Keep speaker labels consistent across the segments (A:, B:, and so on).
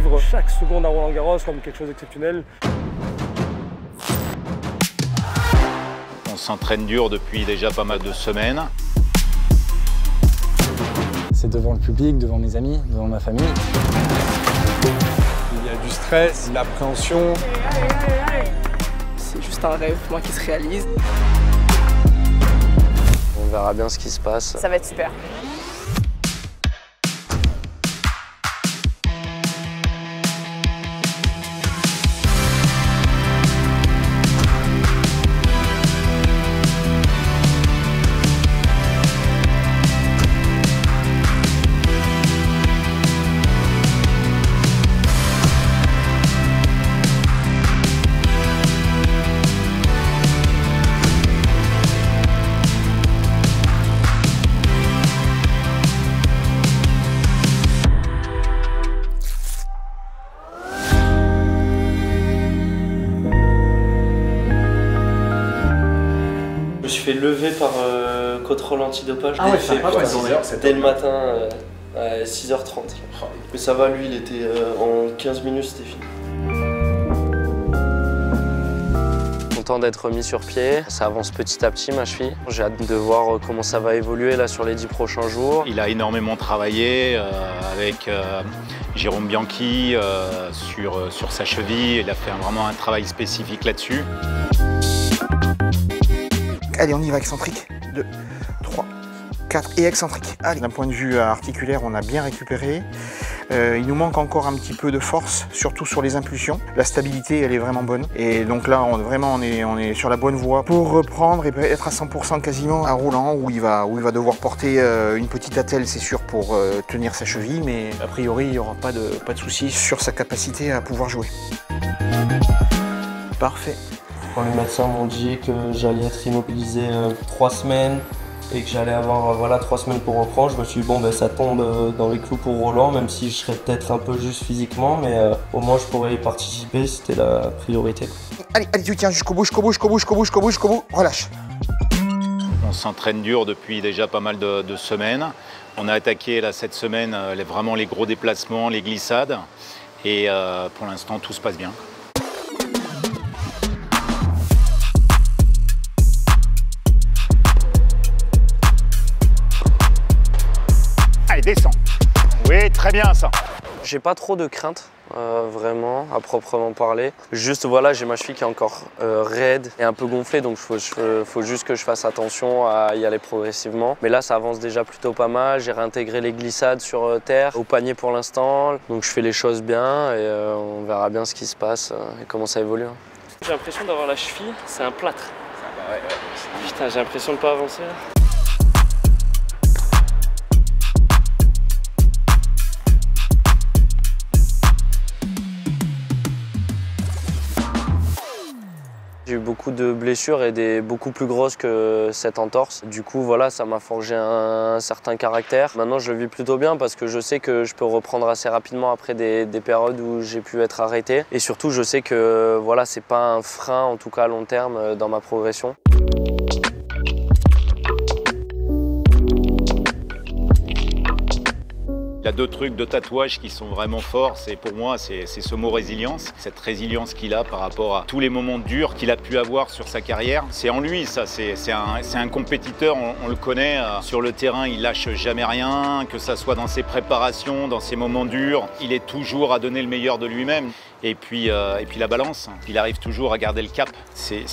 A: vivre chaque seconde à Roland-Garros comme quelque chose d'exceptionnel.
B: On s'entraîne dur depuis déjà pas mal de semaines.
C: C'est devant le public, devant mes amis, devant ma famille.
A: Il y a du stress, de l'appréhension.
D: C'est juste un rêve, moi, qui se réalise.
E: On verra bien ce qui se passe.
D: Ça va être super.
F: Je me suis fait lever par contrôle antidopage.
A: Ah ouais,
F: dès le matin à 6h30. Mais ça va, lui, il était en 15 minutes, c'était fini.
E: Content d'être remis sur pied. Ça avance petit à petit, ma cheville. J'ai hâte de voir comment ça va évoluer là sur les 10 prochains jours.
B: Il a énormément travaillé avec Jérôme Bianchi sur sa cheville. Il a fait vraiment un travail spécifique là-dessus.
G: Allez, on y va, excentrique. 2, 3, 4 et excentrique. Allez, d'un point de vue articulaire, on a bien récupéré. Il nous manque encore un petit peu de force, surtout sur les impulsions. La stabilité, elle est vraiment bonne. Et donc là, on est sur la bonne voie pour reprendre et être à 100% quasiment à Roland, où il va devoir porter une petite attelle, c'est sûr, pour tenir sa cheville. Mais a priori, il n'y aura pas de souci sur sa capacité à pouvoir jouer. Parfait.
F: Quand les médecins m'ont dit que j'allais être immobilisé 3 semaines et que j'allais avoir 3 semaines pour reprendre, je me suis dit bon, ça tombe dans les clous pour Roland, même si je serais peut-être un peu juste physiquement, mais au moins je pourrais y participer, c'était la priorité.
G: Allez, tu tiens jusqu'au bout, relâche.
B: On s'entraîne dur depuis déjà pas mal de semaines. On a attaqué là, cette semaine vraiment les gros déplacements, les glissades. Et pour l'instant, tout se passe bien. Allez, descends. Oui, très bien ça.
E: J'ai pas trop de crainte, vraiment, à proprement parler. Juste, voilà, j'ai ma cheville qui est encore raide et un peu gonflée, donc faut juste que je fasse attention à y aller progressivement. Mais là, ça avance déjà plutôt pas mal. J'ai réintégré les glissades sur terre, au panier pour l'instant. Donc je fais les choses bien et on verra bien ce qui se passe et comment ça évolue.
F: J'ai l'impression d'avoir la cheville, c'est un plâtre. Putain, j'ai l'impression de pas avancer là. J'ai eu beaucoup de blessures et beaucoup plus grosses que cette entorse. Du coup, voilà, ça m'a forgé un certain caractère. Maintenant, je le vis plutôt bien parce que je sais que je peux reprendre assez rapidement après des périodes où j'ai pu être arrêté. Et surtout, je sais que voilà, c'est pas un frein, en tout cas à long terme, dans ma progression.
B: Il y a deux trucs de tatouage qui sont vraiment forts. Pour moi, c'est ce mot résilience. Cette résilience qu'il a par rapport à tous les moments durs qu'il a pu avoir sur sa carrière. C'est en lui, ça. C'est un compétiteur, on le connaît. Sur le terrain, il lâche jamais rien, que ça soit dans ses préparations, dans ses moments durs. Il est toujours à donner le meilleur de lui-même. Et puis la balance. Il arrive toujours à garder le cap. C'est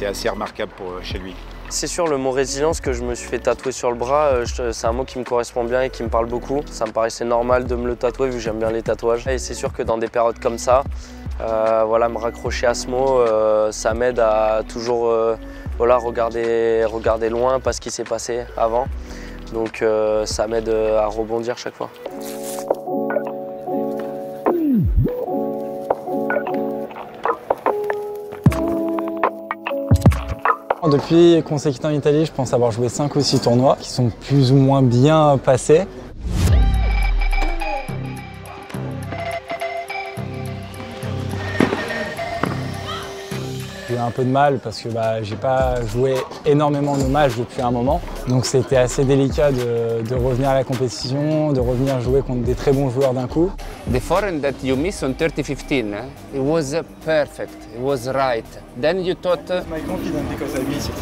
B: assez remarquable chez lui.
E: C'est sûr, le mot résilience que je me suis fait tatouer sur le bras, c'est un mot qui me correspond bien et qui me parle beaucoup. Ça me paraissait normal de me le tatouer vu que j'aime bien les tatouages. Et c'est sûr que dans des périodes comme ça, voilà, me raccrocher à ce mot, ça m'aide à toujours voilà, regarder loin, pas ce qui s'est passé avant. Donc ça m'aide à rebondir chaque fois.
C: Depuis qu'on s'est quitté en Italie, je pense avoir joué 5 ou 6 tournois qui sont plus ou moins bien passés. eu un peu de mal parce que j'ai pas joué énormément de matchs depuis un moment. Donc c'était assez délicat de revenir à la compétition, de revenir jouer contre des très bons joueurs d'un coup.
H: The forehand that you missed on 30-15, it was perfect, it was right. Then you thought...
A: My confidence because I miss it.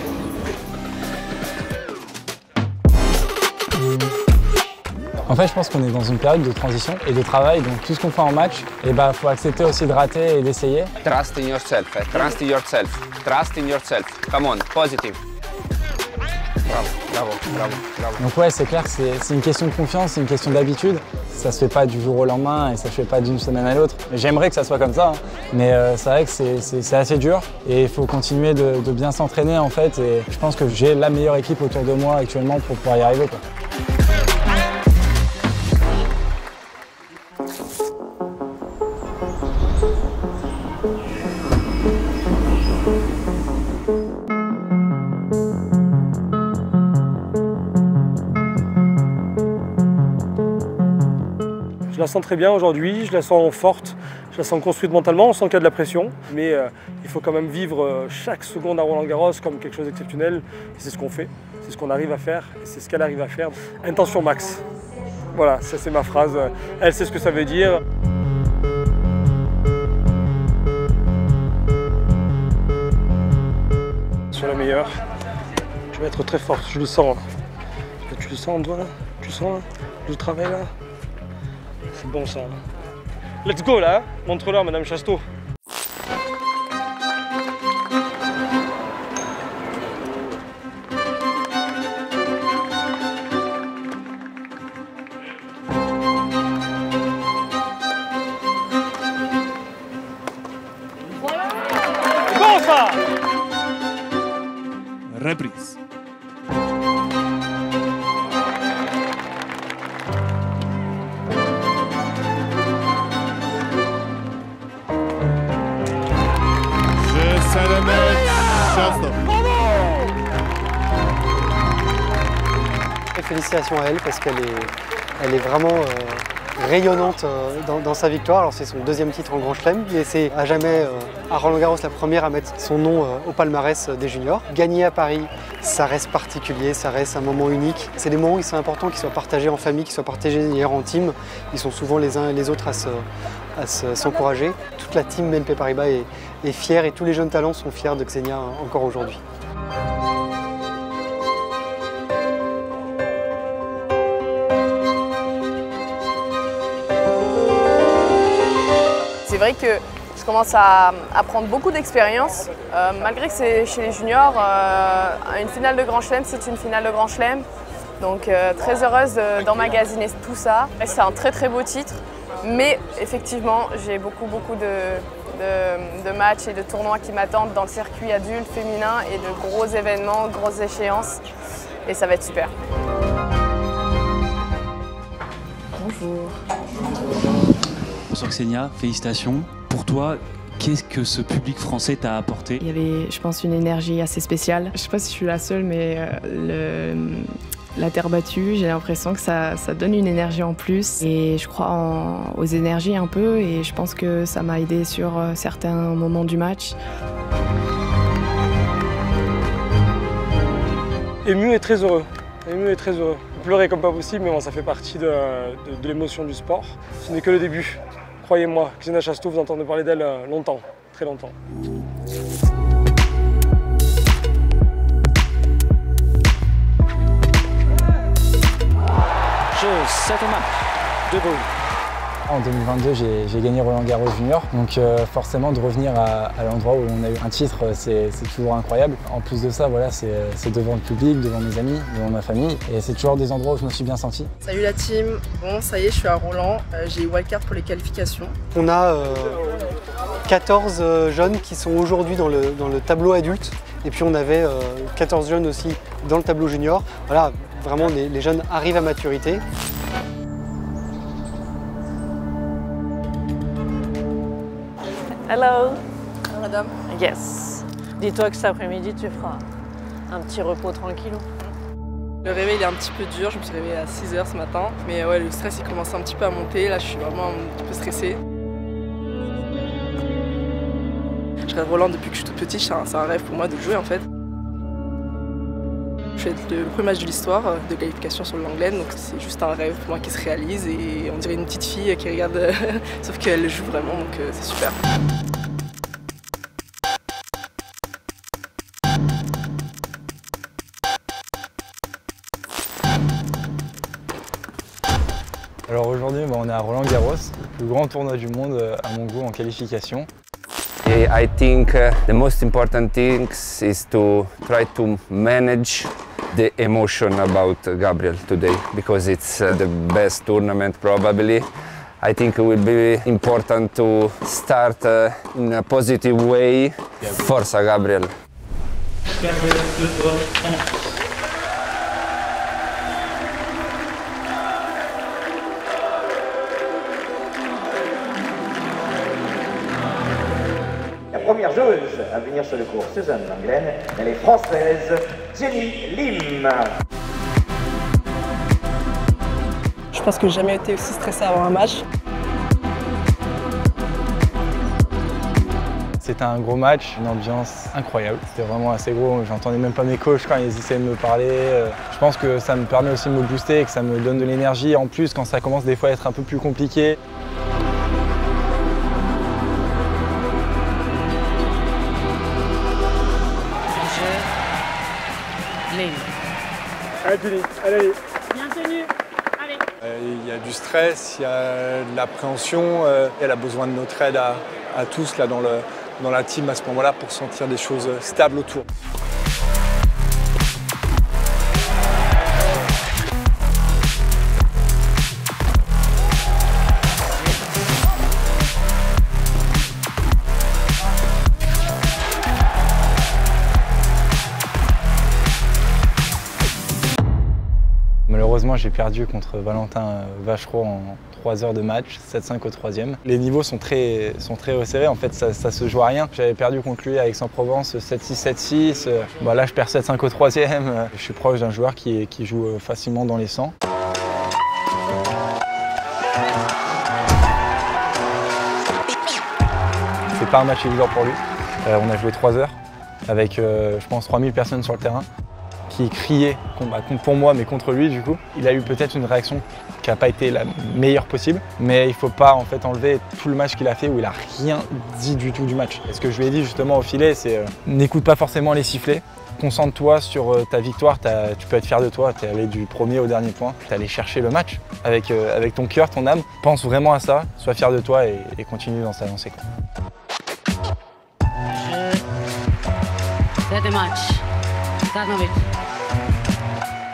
C: En fait, je pense qu'on est dans une période de transition et de travail, donc tout ce qu'on fait en match, faut accepter aussi de rater et d'essayer.
H: Trust in yourself, trust in yourself, trust in yourself. Come on, positive. Bravo, bravo, bravo, bravo.
C: Donc ouais, c'est clair que c'est une question de confiance, c'est une question d'habitude. Ça se fait pas du jour au lendemain et ça se fait pas d'une semaine à l'autre. J'aimerais que ça soit comme ça, mais c'est vrai que c'est assez dur et il faut continuer de bien s'entraîner en fait. Et je pense que j'ai la meilleure équipe autour de moi actuellement pour pouvoir y arriver, quoi.
A: Je la sens très bien aujourd'hui, je la sens forte, je la sens construite mentalement, on sent qu'il y a de la pression, mais il faut quand même vivre chaque seconde à Roland-Garros comme quelque chose d'exceptionnel, et c'est ce qu'on fait, c'est ce qu'on arrive à faire, et c'est ce qu'elle arrive à faire. Intention max. Voilà, ça c'est ma phrase, elle sait ce que ça veut dire. Sur la meilleure, je vais être très forte, je le sens. Tu le sens, toi là? Tu le sens là? Le travail là? C'est bon ça. Let's go là, montre-leur Madame Chasteau. C'est bon ça.
I: Reprise.
J: Félicitations à elle parce qu'elle est vraiment rayonnante dans sa victoire. Alors c'est son deuxième titre en Grand Chelem, mais c'est à jamais à Roland-Garros la première à mettre son nom au palmarès des juniors. Gagner à Paris, ça reste particulier, ça reste un moment unique. C'est des moments où il sont importants qu'ils soient partagés en famille, qu'ils soient partagés d'ailleurs en team. Ils sont souvent les uns et les autres à s'encourager. Toute la team BNP Paribas est fière et tous les jeunes talents sont fiers de Xenia encore aujourd'hui.
D: C'est vrai que je commence à prendre beaucoup d'expérience, malgré que c'est chez les juniors, une finale de Grand Chelem, c'est une finale de Grand Chelem. Donc très heureuse d'emmagasiner tout ça. C'est un très très beau titre, mais effectivement j'ai beaucoup de matchs et de tournois qui m'attendent dans le circuit adulte, féminin et de gros événements, grosses échéances. Et ça va être super.
K: Bonjour. Bonsoir Xenia, félicitations. Pour toi, qu'est-ce que ce public français t'a apporté?
L: Il y avait, je pense, une énergie assez spéciale. Je ne sais pas si je suis la seule, mais la terre battue, j'ai l'impression que ça donne une énergie en plus. Et je crois aux énergies un peu, et je pense que ça m'a aidé sur certains moments du match.
A: Ému et très heureux. Ému et très heureux. Pleurer comme pas possible, mais bon, ça fait partie de l'émotion du sport. Ce n'est que le début. Croyez-moi, Xenia Chasteau, vous entendez parler d'elle longtemps, très longtemps.
K: Jeu, 7 match, debout.
C: En 2022, j'ai gagné Roland-Garros Junior, donc forcément de revenir à l'endroit où on a eu un titre, c'est toujours incroyable. En plus de ça, voilà, c'est devant le public, devant mes amis, devant ma famille, et c'est toujours des endroits où je me suis bien senti.
M: Salut la team, bon ça y est, je suis à Roland, j'ai eu wildcard pour les qualifications.
J: On a 14 jeunes qui sont aujourd'hui dans le tableau adulte, et puis on avait 14 jeunes aussi dans le tableau junior. Voilà, vraiment les jeunes arrivent à maturité.
N: Hello.
M: Hello madame.
N: Yes. Dis-toi que cet après-midi, tu feras un petit repos tranquillou.
M: Le réveil il est un petit peu dur, je me suis réveillée à 6 h ce matin. Mais ouais, le stress il commence un petit peu à monter, là je suis vraiment un petit peu stressée.
N: Je
M: Je regarde Roland depuis que je suis toute petite, c'est un rêve pour moi de jouer en fait. Je fais le premier match de l'histoire de qualification sur le Langlaine, donc c'est juste un rêve pour moi qui se réalise et on dirait une petite fille qui regarde, sauf qu'elle joue vraiment, donc c'est super.
C: Alors aujourd'hui, on est à Roland Garros, le plus grand tournoi du monde à mon goût en qualification.
H: I think the most important thing is to try to manage the emotion about Gabriel today, because it's the best tournament probably. I think it will be important to start in a positive way. Forza Gabriel.
I: La première joueuse à venir sur le court Suzanne Langlaine, elle est française, Jenny Lim.
M: Je pense que j'ai jamais été aussi stressée avant un match.
C: C'était un gros match, une ambiance incroyable. C'était vraiment assez gros, j'entendais même pas mes coachs quand ils essayaient de me parler. Je pense que ça me permet aussi de me booster et que ça me donne de l'énergie. En plus, quand ça commence des fois à être un peu plus compliqué.
A: Allez Jenny, allez.
N: Bien tenu, allez.
O: Il y a du stress, il y a de l'appréhension. Elle a besoin de notre aide à tous là, dans la team à ce moment-là pour sentir des choses stables autour.
C: Malheureusement, j'ai perdu contre Valentin Vachereau en 3 heures de match, 7-5 au 3e. Les niveaux sont très resserrés, en fait ça se joue à rien. J'avais perdu contre lui à Aix-en-Provence 7-6, 7-6. Là je perds 7-5 au 3e. Je suis proche d'un joueur qui joue facilement dans les 100. C'est pas un match évident pour lui. On a joué 3 heures avec je pense 3000 personnes sur le terrain qui criaient pour moi mais contre lui du coup. Il a eu peut-être une réaction qui n'a pas été la meilleure possible, mais il ne faut pas en fait enlever tout le match qu'il a fait où il n'a rien dit du tout du match. Et ce que je lui ai dit justement au filet, c'est n'écoute pas forcément les sifflets, concentre-toi sur ta victoire, tu peux être fier de toi, tu es allé du premier au dernier point, tu es allé chercher le match avec ton cœur, ton âme, pense vraiment à ça, sois fier de toi et continue dans sa lancée.
N: C'est match. Stanovic.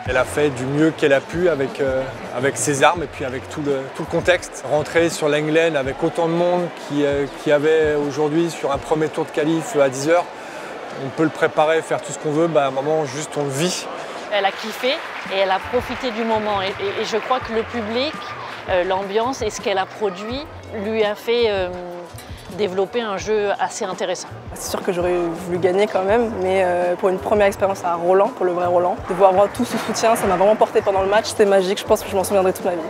O: Elle a fait du mieux qu'elle a pu avec ses armes et puis avec tout le contexte. Rentrer sur Langlaine avec autant de monde qu'il y avait aujourd'hui sur un premier tour de qualif à 10 h, on peut le préparer, faire tout ce qu'on veut, à un moment juste on le vit.
N: Elle a kiffé et elle a profité du moment et je crois que le public, l'ambiance et ce qu'elle a produit lui a fait développer un jeu assez intéressant.
M: C'est sûr que j'aurais voulu gagner quand même, mais pour une première expérience à Roland, pour le vrai Roland, de voir avoir tout ce soutien, ça m'a vraiment porté pendant le match, c'était magique, je pense que je m'en souviendrai toute ma vie.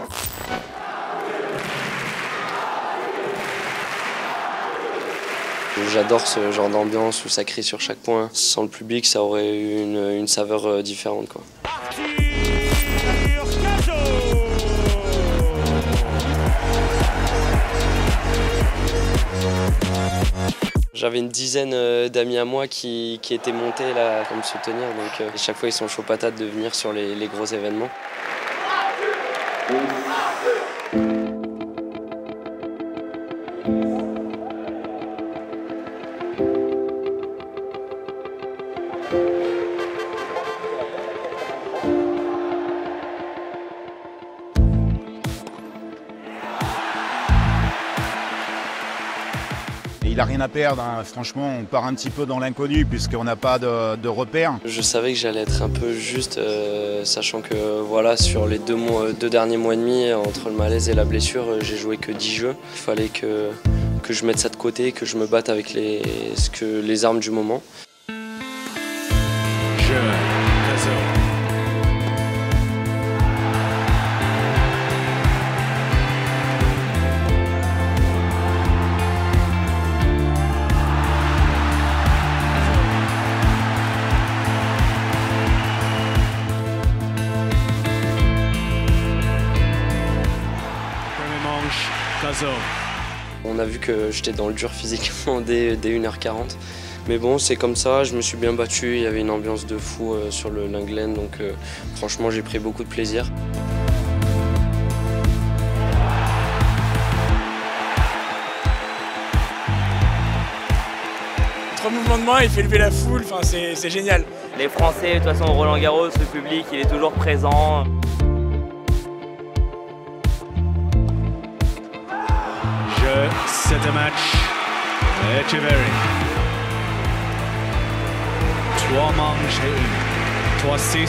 E: J'adore ce genre d'ambiance où ça crie sur chaque point. Sans le public, ça aurait eu une saveur différente, quoi. J'avais une dizaine d'amis à moi qui étaient montés là pour me soutenir, donc chaque fois ils sont chauds patates de venir sur les gros événements.
B: Il n'a rien à perdre, hein. Franchement on part un petit peu dans l'inconnu puisqu'on n'a pas de repères.
E: Je savais que j'allais être un peu juste, sachant que voilà, sur les deux derniers mois et demi, entre le malaise et la blessure, j'ai joué que 10 jeux. Il fallait que je mette ça de côté, que je me batte avec les armes du moment.
F: On a vu que j'étais dans le dur physiquement dès 1h40. Mais bon, c'est comme ça, je me suis bien battu, il y avait une ambiance de fou sur le Lenglen, donc franchement j'ai pris beaucoup de plaisir.
P: Trois mouvements de main, il fait lever la foule, enfin, c'est génial.
Q: Les Français, de toute façon, au Roland-Garros, le public, il est toujours présent.
R: Jeu, c'est un match. Etcheverry. 3 manches et 1. 3-6, 6-2,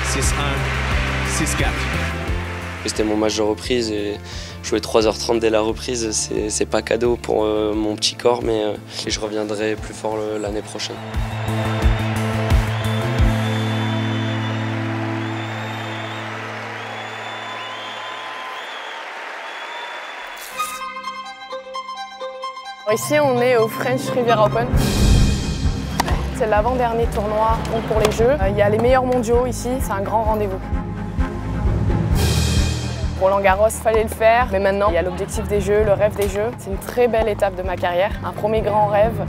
R: 6-1, 6-4.
F: C'était mon match de reprise et jouer 3h30 dès la reprise, c'est pas cadeau pour mon petit corps, mais je reviendrai plus fort l'année prochaine.
D: Ici, on est au French Riviera Open. C'est l'avant-dernier tournoi pour les Jeux. Il y a les meilleurs mondiaux ici, c'est un grand rendez-vous. Roland-Garros, fallait le faire, mais maintenant, il y a l'objectif des Jeux, le rêve des Jeux. C'est une très belle étape de ma carrière, un premier grand rêve.